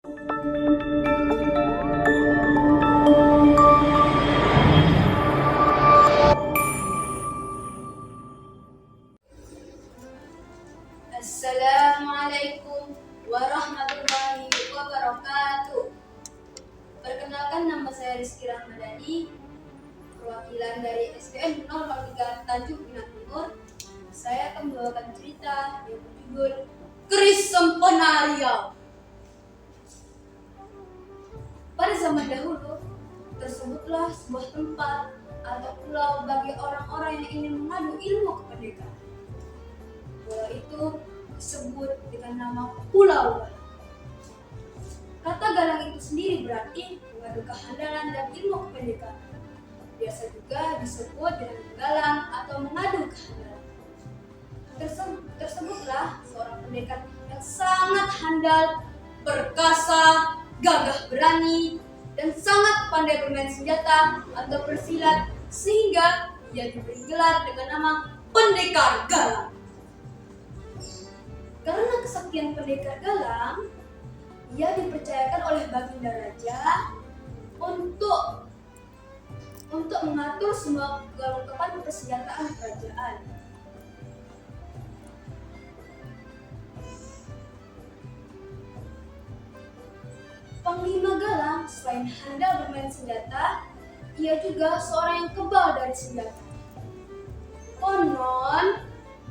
Assalamualaikum warahmatullahi wabarakatuh. Perkenalkan, nama saya Rizky Rahmadani, perwakilan dari SPN 003 Tanjung Pinang Timur. Saya akan membawakan cerita yang berjudul Keris Sempena Riau. Pada zaman dahulu, tersebutlah sebuah tempat atau pulau bagi orang-orang yang ingin mengadu ilmu kependekan. Pulau itu disebut dengan nama Pulau Galang. Kata galang itu sendiri berarti mengadu kehandalan dan ilmu kependekan. Biasa juga disebut dengan menggalang atau mengadu kehandalan. Tersebutlah seorang pendekar yang sangat handal, perkasa, gagah berani, dan sangat pandai bermain senjata atau bersilat, sehingga ia diberi gelar dengan nama Pendekar Galang. Karena kesaktian Pendekar Galang, ia dipercayakan oleh Baginda Raja untuk mengatur semua kelengkapan persenjataan kerajaan. Panglima Galang selain handal bermain senjata, ia juga seorang yang kebal dari senjata. Konon,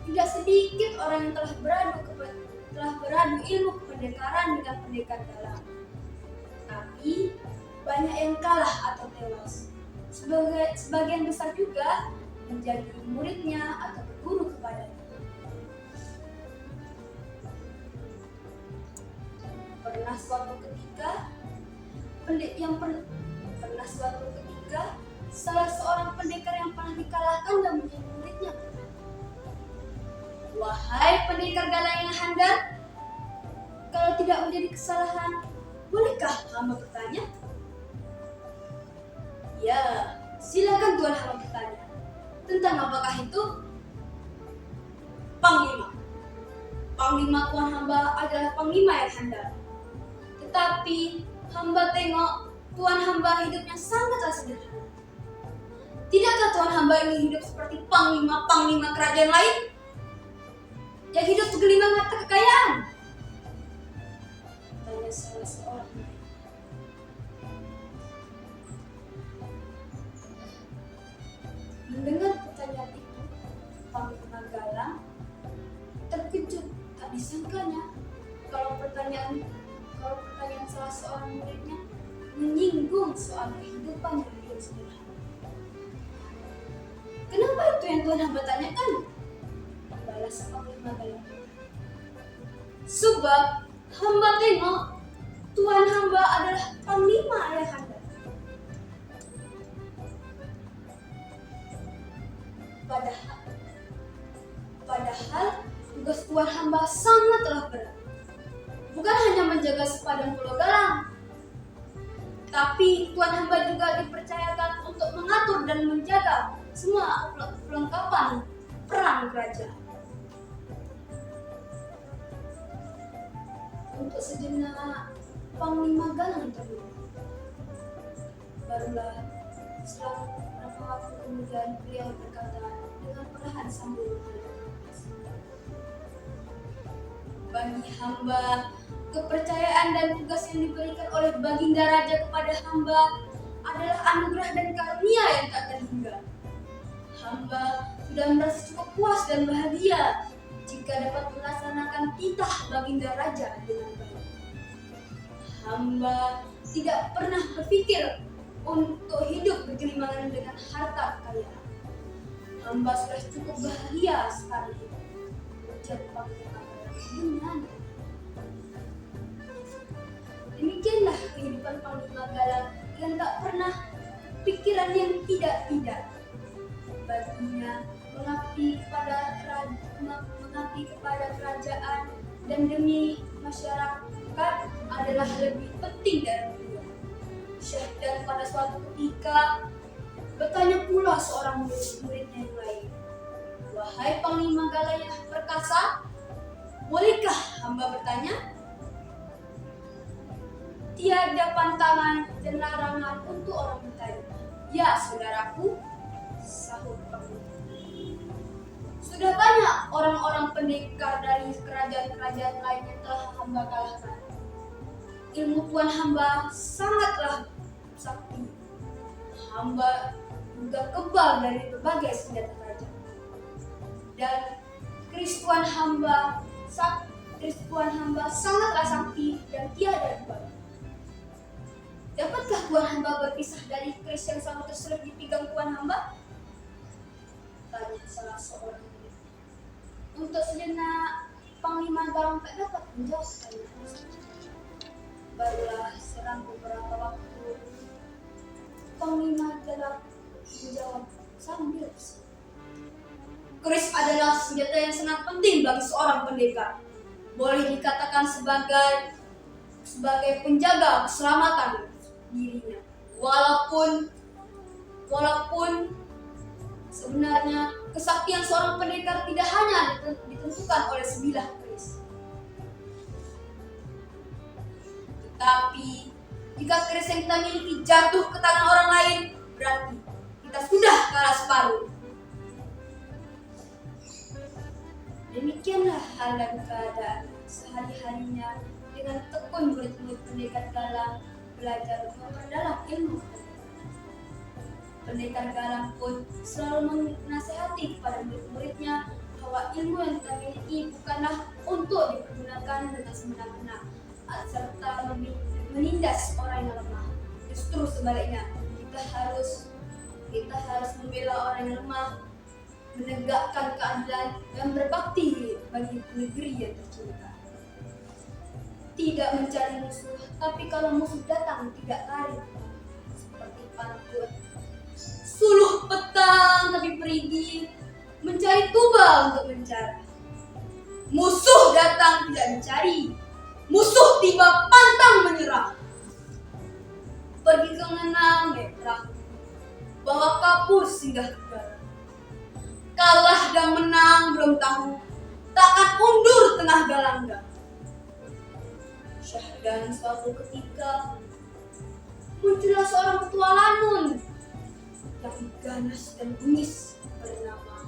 tidak sedikit orang yang telah beradu ilmu kependekaran dengan Pendekar Galang. Tapi banyak yang kalah atau tewas. Sebagian besar juga menjadi muridnya atau berguru kepadanya. Pernah suatu ketika salah seorang pendekar yang pernah dikalahkan dan menjadi muridnya. Wahai Pendekar Galang yang handal, kalau tidak menjadi kesalahan, bolehkah hamba bertanya? Ya, silakan Tuan hamba bertanya. Tentang apakah itu? Panglima. Panglima Tuan hamba adalah panglima yang handal. Tetapi hamba tengok Tuan hamba hidupnya sangatlah sederhana. Tidakkah Tuan hamba ingin hidup seperti panglima kerajaan lain yang hidup segelingan harta kekayaan? Tanya salah seorang. Mendengar pertanyaan itu, Panglima Galang terkejut. Tak disangkanya kalau pertanyaan salah seorang muridnya menyinggung soal kehidupan yang hidup sederhana. Kenapa itu yang Tuan hamba tanyakan? Balas Panglima Galang. Sebab hamba tengok Tuan hamba adalah panglima yang handal. Padahal tugas Tuan hamba sangatlah berat. Bukan hanya menjaga sepadan Pulau Galang, tapi Tuan hamba juga dipercayakan untuk mengatur dan menjaga semua perlengkapan perang kerajaan. Untuk sejenak Panglima Galang terdiam. Barulah setelah beberapa waktu kemudian beliau berkata dengan perlahan sambil bernafas, bagi hamba, kepercayaan dan tugas yang diberikan oleh Baginda Raja kepada hamba adalah anugerah dan karunia yang tak terhingga. Hamba sudah merasa cukup puas dan bahagia jika dapat melaksanakan titah Baginda Raja dengan baik. Hamba tidak pernah berpikir untuk hidup bergelimangan dengan harta kekayaan. Hamba sudah cukup bahagia sekali. Ujar Panglima Galang. Demikianlah kehidupan Panglima Galang yang tak pernah pikiran yang tidak-tidak. Baginya mengabdi kepada kerajaan dan demi masyarakat adalah lebih penting dari dunia. Dan pada suatu ketika bertanya pula seorang murid-muridnya yang lain, wahai Panglima Galang yang perkasa, bolehkah hamba bertanya? tiada pantangan dan larangan untuk orang bertanya. Ya, saudaraku, sahut panglima. Sudah banyak orang-orang pendekar dari kerajaan-kerajaan lain yang telah hamba kalahkan. Ilmu Tuan hamba sangatlah sakti. Hamba juga kebal dari berbagai senjata tajam. Dan keris Tuan hamba sangatlah sakti dan tiada dua. Dapatkah Tuan hamba berpisah dari keris yang selalu terselip di pinggang Tuan hamba? Tanya salah seorang murid. Untuk sejenak, Panglima Galang tak dapat menjawab pertanyaan tersebut. Barulah selang beberapa waktu, Panglima Galang menjawab sambil berseru. Keris adalah senjata yang sangat penting bagi seorang pendekar. Boleh dikatakan sebagai penjaga keselamatan dirinya. Walaupun sebenarnya kesaktian seorang pendekar tidak hanya ditentukan oleh sebilah keris. Tetapi jika keris yang kita miliki jatuh ke tangan orang lain, berarti kita sudah kalah separuh. Demikianlah hal dan keadaan sehari-harinya dengan tekun murid-murid pendekar Galang belajar memperdalam ilmu. Pendekar Galang pun selalu menasihati kepada murid-muridnya bahwa ilmu yang kita miliki bukanlah untuk dipergunakan dengan semena-mena serta menindas orang yang lemah. Justru sebaliknya, kita harus membela orang yang lemah, menegakkan keadilan dan berbakti bagi negeri yang tercinta. Tidak mencari musuh, tapi kalau musuh datang tidak lari seperti pantun. Suluh petang tapi perigi, mencari tuba untuk mencari. Musuh datang tidak mencari, musuh tiba pantang menyerah. Pergi ke menang perang, bawa kapur singgah ke galang. Kalah dan menang belum tahu, takkan undur tengah galangga. Dan suatu ketika muncullah seorang petualangun yang ganas dan bengis bernama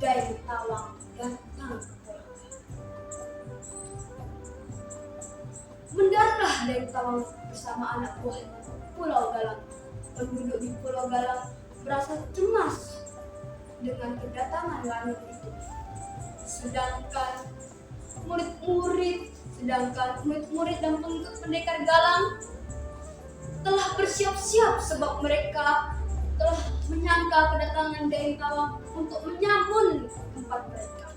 Dai Tawang datang ke Pulau Galang. Mendaratlah Dai Tawang bersama anak buahnya Pulau Galang. Penduduk di Pulau Galang merasa cemas dengan kedatangan Lanun itu. Sedangkan murid-murid dan pengikut pendekar Galang telah bersiap-siap sebab mereka telah menyangka kedatangan Dai Tawang untuk menyambut tempat mereka.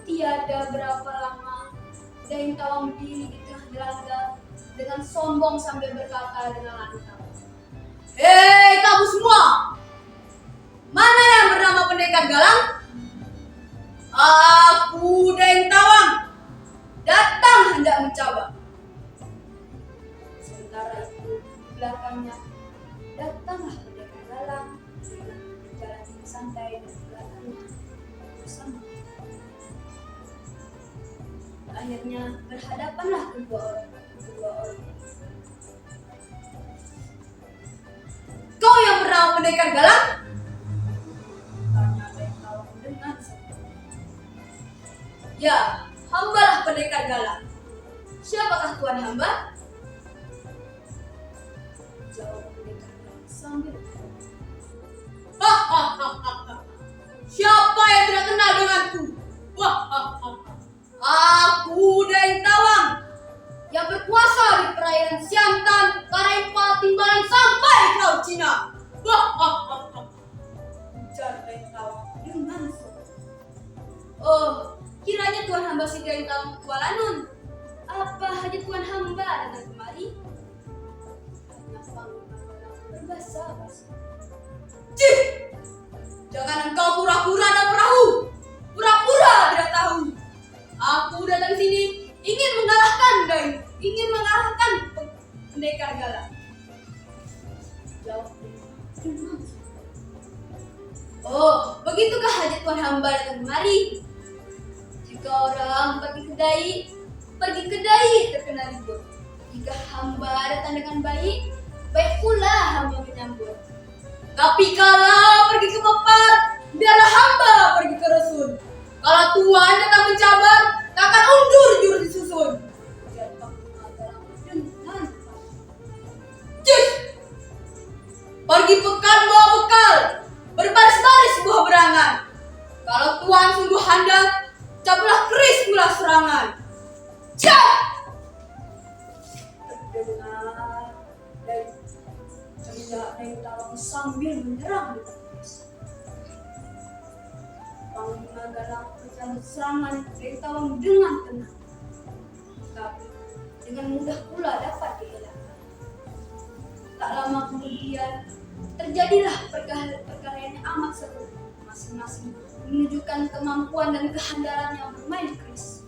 Tiada berapa lama Dai Tawang berdiri di tengah gelangga dengan sombong sambil berkata dengan lantang, "Hei kamu semua! Mana yang bernama pendekar Galang? Aku Dai Tawang datang hendak mencoba." Sementara itu di belakangnya datanglah pendekar Galang dengan berjalan santai dan belakangnya bersama. Akhirnya berhadapanlah kedua orang. "Kau yang bernama pendekar Galang?" tanya Dai Tawang dengan santai. "Ya, hambalah pendekar Galang. Siapakah tuan hamba?" jawab pendekar Galang sambil "Siapa yang tidak kenal denganku? Aku Dai Tawang yang berkuasa di perairan Siantan, Karempa, Timbalan sampai ke Laut Cina." ujar Dai Tawang dengan sombong. "Oh, kiranya tuan hamba si Dai Tawang petualangun. Apa hajat tuan hamba datang kemari?" tanya Panglima Galang berbahasa-basi. "Cih! Jangan engkau pura-pura ada perahu, pura-pura tidak tahu. Aku datang sini ingin mengalahkan pendekar Galang." Jawab Dai. "Oh, begitukah hajat tuan hamba datang kemari? Jika orang pergi kedai terkena ribut. Jika hamba datang dengan baik, baik pula hamba menyambut. Tapi kalau pergi ke mepar, biarlah hamba pergi ke resun. Kalau Tuhan datang mencabar, takkan undur juru disusun. Ujar Panglima Galang dengan cus! Pergi pekan bawa bekal, berbaris-baris buah berangan. Kalau Tuhan sungguh handal, cabutlah keris pula serangan. Cak! Terdengar dari teriak Dai Tawang sambil menyerang. Panglima Galang menyambut serangan Dai Tawang dengan tenang, tapi dengan mudah pula dapat dielakkan. Tak lama kemudian terjadilah perkara yang amat seru. Masing-masing menunjukkan kemampuan dan kehandalannya bermain keris.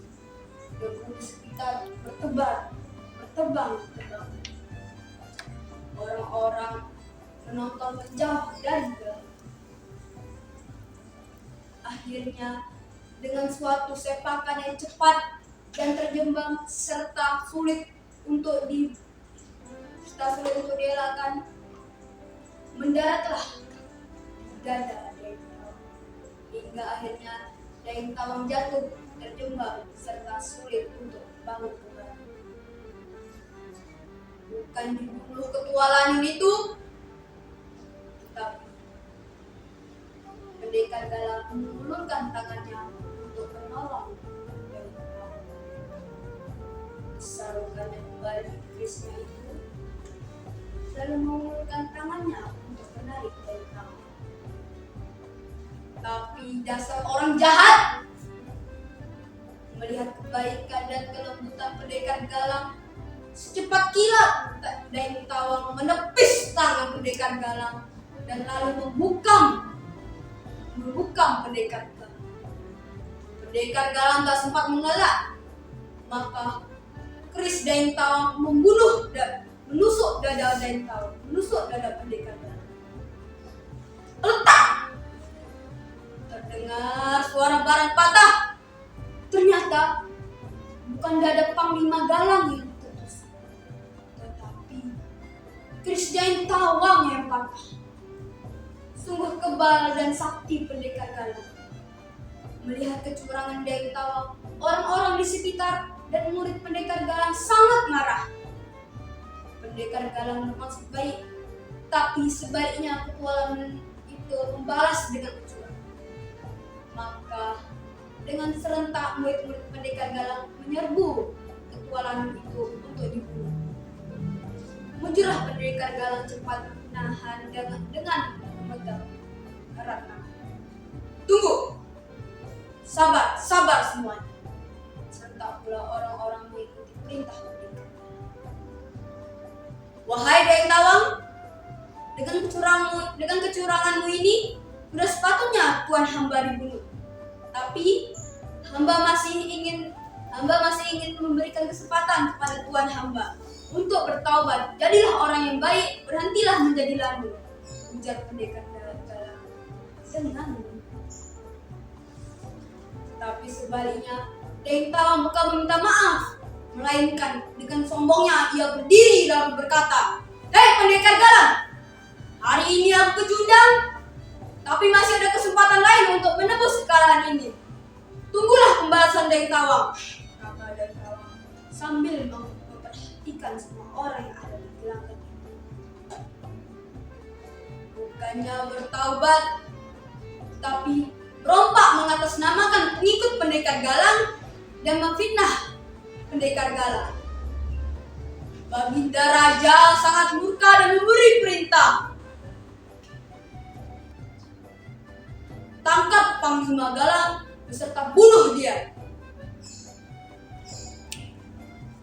Debu di sekitar bertebang. Orang-orang menonton menjauh dari gelap. Akhirnya, dengan suatu sepakan yang cepat dan terjembang serta sulit untuk dielakkan, mendaratlah dada Dai Tawang, hingga akhirnya Dai Tawang jatuh terjembang serta sulit untuk bangun kembali. Bukan dibunuh ketua Lanun itu, tetapi Pendekar Galang mengulurkan tangannya untuk menolong Dai Tawang. Disalurkannya kembali kerisnya itu, lalu mengulurkan tangannya untuk menarik Dai Tawang. Tapi dasar orang jahat, melihat kebaikan dan kelembutan Pendekar Galang, secepat kilat Dai Tawang menepis tangan Pendekar Galang dan lalu membungkam Pendekar Galang. Pendekar Galang tak sempat mengelak, maka keris Dai Tawang menusuk dada Dai Tawang, menusuk dada Pendekar Galang. Letak! Terdengar suara barang patah. Ternyata bukan dada Panglima Galang yang tertusuk, tetapi keris Dai Tawang yang patah. Sungguh kebal dan sakti Pendekar Galang. Melihat kecurangan Dai Tawang, orang-orang di sekitar dan murid Pendekar Galang sangat marah. Pendekar Galang bermaksud baik, tapi sebaiknya petualangan itu membalas dengan kecurangan. Maka dengan serentak murid-murid Pendekar Galang menyerbu petualangan itu untuk dibunuh. Muncullah Pendekar Galang cepat menahan dengan memegang erat tangan. Tunggu! Sabar semuanya. Serta pula orang-orang mengikuti perintah Pendekar. Wahai Dai Tawang, dengan kecuranganmu ini, sudah sepatutnya tuan hamba dibunuh. Tapi hamba masih ingin memberikan kesempatan kepada tuan hamba untuk bertaubat. Jadilah orang yang baik, berhentilah menjadi lanun, ujar Pendekar Galang dengan tapi sebaliknya Dai Tawang bukan meminta maaf, melainkan dengan sombongnya ia berdiri lalu berkata, "Hei Pendekar Galang, hari ini aku pecundang, tapi masih ada kesempatan lain untuk menebus kekalahan ini. Tunggulah pembalasan Dai Tawang," kata Dai Tawang sambil memperhatikan semua orang yang ada di gelanggang itu. Bukannya bertaubat, tapi berompak mengatasnamakan pengikut Pendekar Galang dan memfitnah Pendekar Galang. Baginda Raja sangat murka dan memberi perintah, tangkap Panglima Galang beserta bunuh dia.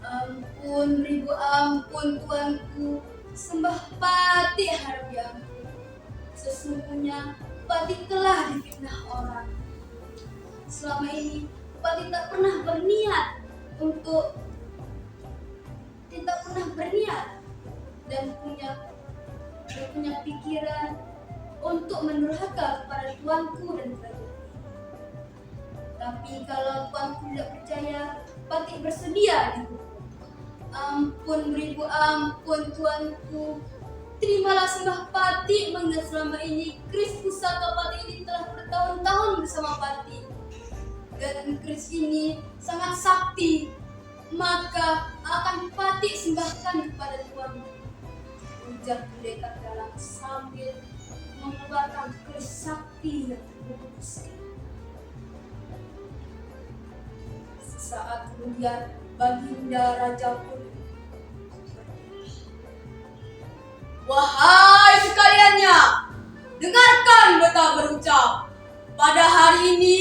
Ampun, ribu ampun tuanku, sembah Pati harap diampun. Sesungguhnya Pati telah difitnah orang. Selama ini Pati tak pernah berniat dan punya pikiran untuk mendurhaka kepada tuanku dan kerajaan. Tapi kalau tuanku tidak percaya, Pati bersedia dihukum. Ampun beribu ampun tuanku. Terimalah sembah Pati, mengingat selama ini keris pusaka Pati ini telah bertahun-tahun bersama Pati. Dan keris ini sangat sakti, maka akan Pati sembahkan kepada tuanmu. Ujar pendekar dalam sambil mengeluarkan keris sakti yang terbungkus. Saat kemudian Baginda Raja pun, wahai sekaliannya, dengarkan beta berucap. Pada hari ini,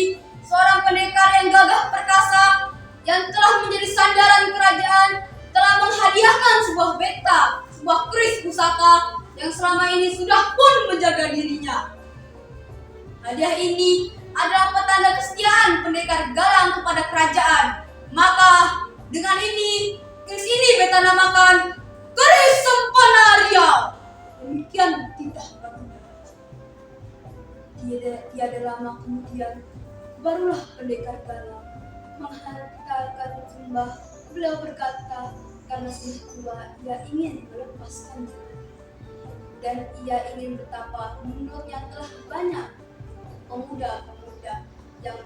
seorang pendekar yang gagah perkasa yang telah menjadi sandaran kerajaan telah menghadiahkan sebuah beta, sebuah keris pusaka yang selama ini sudah pun menjaga dirinya. Hadiah ini adalah petanda kesetiaan pendekar Galang kepada kerajaan. Maka dengan ini, keris ini beta namakan keris sempana Riau. Demikian titah Baginda. Tiada lama kemudian, barulah pendekar Galang menghantarkan sembah. Beliau berkata, karena sudah tua, ia ingin melepaskan diri. Dan ia ingin betapa menurutnya telah banyak pemuda-pemuda yang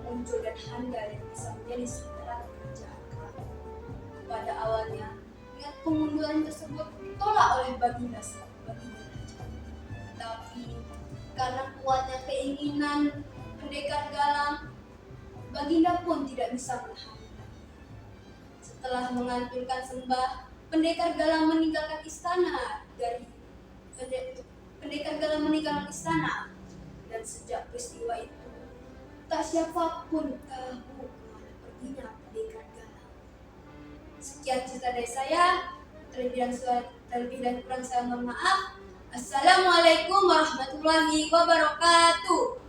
muncul dan handal yang bisa menjadi sandaran kerajaan. Pada awalnya, niat pengunduran tersebut ditolak oleh Baginda Raja. Tapi karena kuatnya keinginan pendekar Galang, Baginda pun tidak bisa menahan. Setelah mengantunkan sembah, pendekar Galang meninggalkan istana. Dan sejak peristiwa itu, tak siapapun tahu kemana perginya pendekar Galang. Sekian cerita dari saya. Terlebih dan kurang saya mohon maaf. Assalamualaikum warahmatullahi wabarakatuh.